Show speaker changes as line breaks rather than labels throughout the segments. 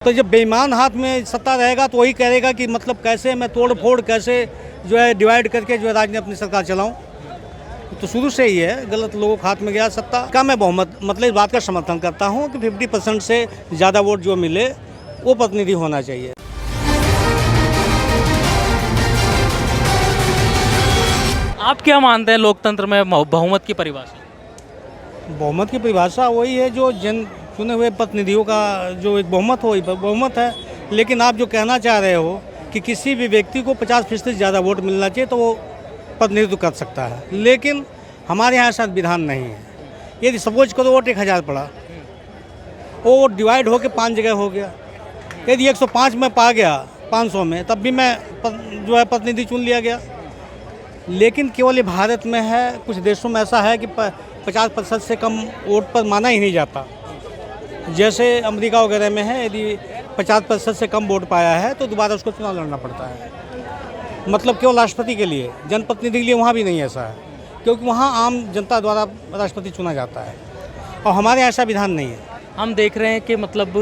तो जब बेईमान हाथ में सत्ता रहेगा तो वही करेगा कि मतलब कैसे मैं तोड़ फोड़ कैसे जो है डिवाइड करके जो है राज्य में अपनी सरकार चलाऊं। तो शुरू से ही है गलत लोगों के हाथ में गया सत्ता का। मैं बहुमत मतलब इस बात का समर्थन करता हूं कि 50% से ज़्यादा वोट जो मिले वो प्रतिनिधि होना चाहिए।
आप क्या मानते हैं लोकतंत्र में बहुमत की परिभाषा?
बहुमत की परिभाषा वही है जो जन चुने हुए प्रतिनिधियों का जो एक बहुमत हो, बहुमत है। लेकिन आप जो कहना चाह रहे हो कि किसी भी व्यक्ति को 50% से ज़्यादा वोट मिलना चाहिए तो वो प्रतिनिधित्व कर सकता है, लेकिन हमारे यहाँ ऐसा विधान नहीं है। यदि सपोज करो वोट 1000 पड़ा, वो डिवाइड होकर 5 जगह हो गया। यदि 105 में पा गया 500 में, तब भी मैं जो है प्रतिनिधि चुन लिया गया। लेकिन केवल ये भारत में है, कुछ देशों में ऐसा है कि 50% से कम वोट पर माना ही नहीं जाता। जैसे अमेरिका वगैरह में है, यदि 50% से कम वोट पाया है तो दोबारा उसको चुनाव लड़ना पड़ता है। मतलब केवल राष्ट्रपति के लिए, जनप्रतिनिधि के लिए वहाँ भी नहीं ऐसा है, क्योंकि वहाँ आम जनता द्वारा राष्ट्रपति चुना जाता है और हमारे यहाँ ऐसा विधान नहीं है।
हम देख रहे हैं कि मतलब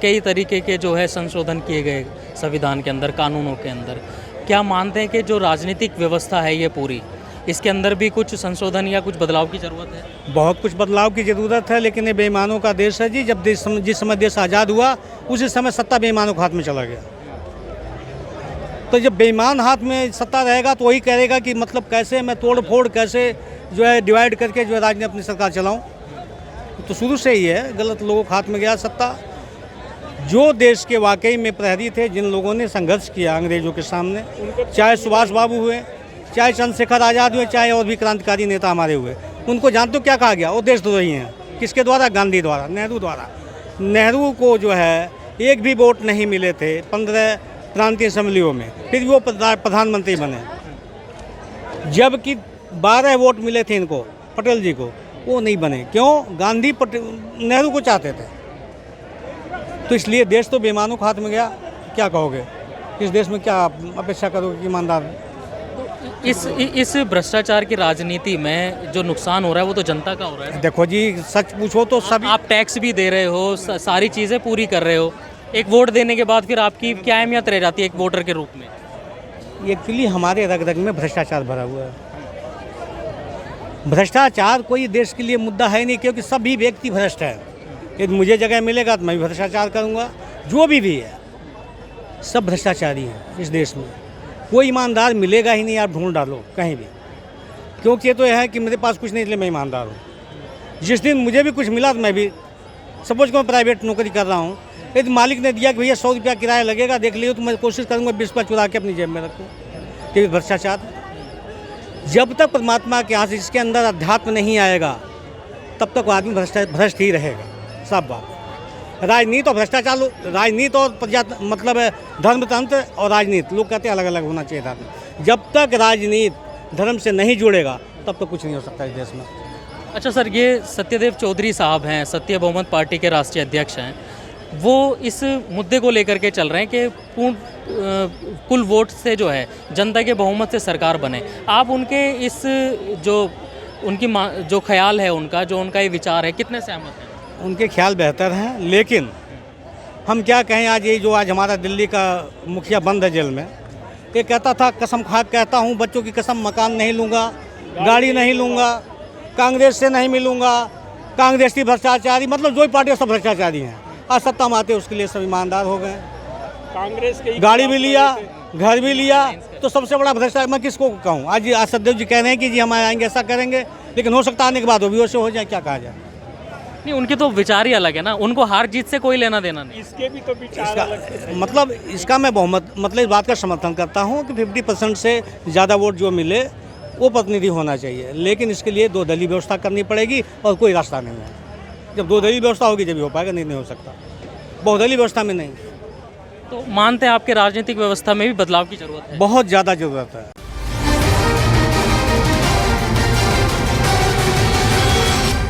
कई तरीके के जो है संशोधन किए गए संविधान के अंदर, कानूनों के अंदर। क्या मानते हैं कि जो राजनीतिक व्यवस्था है ये पूरी, इसके अंदर भी कुछ संशोधन या कुछ बदलाव की ज़रूरत है?
बहुत कुछ बदलाव की ज़रूरत है, लेकिन ये बेईमानों का देश है जी। जब जिस समय देश आज़ाद हुआ उसी समय सत्ता बेईमानों के हाथ में चला गया। तो जब बेईमान हाथ में सत्ता रहेगा तो वही करेगा कि मतलब कैसे मैं तोड़ फोड़ कैसे जो है डिवाइड करके जो है राज्य में अपनी सरकार चलाऊं। तो शुरू से ही है गलत लोगों के हाथ में गया सत्ता। जो देश के वाकई में प्रहरी थे, जिन लोगों ने संघर्ष किया अंग्रेजों के सामने, चाहे सुभाष बाबू हुए, चाहे चंद्रशेखर आज़ाद हुए, चाहे और भी क्रांतिकारी नेता हमारे हुए, उनको जानते हो क्या कहा गया? वो देशद्रोही हैं। किसके द्वारा? गांधी द्वारा, नेहरू द्वारा। नेहरू को जो है एक भी वोट नहीं मिले थे 15 प्रांतीय असेंबलियों में, फिर भी वो प्रधानमंत्री बने। जबकि 12 वोट मिले थे इनको, पटेल जी को, वो नहीं बने। क्यों? गांधी नेहरू को चाहते थे। तो इसलिए देश तो बेईमानों के हाथ में गया। क्या कहोगे? इस देश में क्या अपेक्षा करोगे कि ईमानदार?
इस भ्रष्टाचार की राजनीति में जो नुकसान हो रहा है वो तो जनता का हो रहा है।
देखो जी, सच पूछो तो सभी
आप टैक्स भी दे रहे हो, सारी चीज़ें पूरी कर रहे हो, एक वोट देने के बाद फिर आपकी क्या अहमियत रह जाती है एक वोटर के रूप में?
एक्चुअली हमारे रग रग में भ्रष्टाचार भरा हुआ है। भ्रष्टाचार कोई देश के लिए मुद्दा है नहीं, क्योंकि सभी व्यक्ति भ्रष्ट है। यदि मुझे जगह मिलेगा तो मैं भी भ्रष्टाचार करूँगा। जो भी है सब भ्रष्टाचारी हैं इस देश में। कोई ईमानदार मिलेगा ही नहीं। आप ढूंढ डालो कहीं भी, क्योंकि ये तो है कि मेरे पास कुछ नहीं इसलिए मैं ईमानदार हूँ। जिस दिन मुझे भी कुछ मिला तो मैं भी, सपोज को मैं प्राइवेट नौकरी कर रहा हूँ, यदि मालिक ने दिया कि भैया 100 रुपया किराया लगेगा, देख लियो, तो मैं कोशिश करूँगा 20 रुपया चुरा के अपनी जेब में रखूँ। क्योंकि भ्रष्टाचार, जब तक परमात्मा के यहाँ से इसके अंदर अध्यात्म नहीं आएगा तब तक वो आदमी भ्रष्ट ही रहेगा। सब बात राजनीति और भ्रष्टाचार, राजनीति और मतलब धर्मतंत्र और राजनीति, लोग कहते हैं अलग अलग होना चाहिए था। जब तक राजनीति धर्म से नहीं जुड़ेगा तब तक कुछ नहीं हो सकता इस देश में।
अच्छा सर, ये सत्यदेव चौधरी साहब हैं, सत्य बहुमत पार्टी के राष्ट्रीय अध्यक्ष हैं। वो इस मुद्दे को लेकर के चल रहे हैं कि कुल वोट से जो है जनता के बहुमत से सरकार बने। आप उनके इस जो ख्याल है उनका, जो उनका ये विचार है, कितने सहमत हैं?
उनके ख्याल बेहतर हैं, लेकिन हम क्या कहें, आज हमारा दिल्ली का मुखिया बंद है जेल में। ये कहता था, कसम खा कहता हूँ बच्चों की कसम, मकान नहीं लूँगा, गाड़ी नहीं लूँगा, कांग्रेस से नहीं मिलूँगा, कांग्रेस की भ्रष्टाचारी, मतलब जो भी पार्टी सब भ्रष्टाचारी हैं। आज सत्ता में आते उसके लिए सब ईमानदार हो गए। कांग्रेस के गाड़ी भी लिया, घर भी लिया, तो सबसे बड़ा भ्रष्टाचार मैं किसको कहूँ? आज सत्यदेव जी कह रहे हैं कि जी हम आएंगे, ऐसा करेंगे, लेकिन हो सकता आने के बाद वो भी वैसे हो जाए, क्या कहा जाए?
नहीं, उनके तो विचार ही अलग है ना, उनको हार जीत से कोई लेना देना नहीं।
इसके भी तो विचार अलग।
मतलब इसका मैं बहुमत मतलब इस बात का समर्थन करता हूँ कि 50% से ज़्यादा वोट जो मिले वो प्रतिनिधि होना चाहिए, लेकिन इसके लिए 2 दलीय व्यवस्था करनी पड़ेगी और कोई रास्ता नहीं है। जब 2 दलीय व्यवस्था होगी जब हो पाएगा, नहीं हो सकता। बहुदलीय व्यवस्था में नहीं।
तो मानते हैं आपके राजनीतिक व्यवस्था में भी बदलाव की जरूरत है?
बहुत ज़्यादा ज़रूरत है।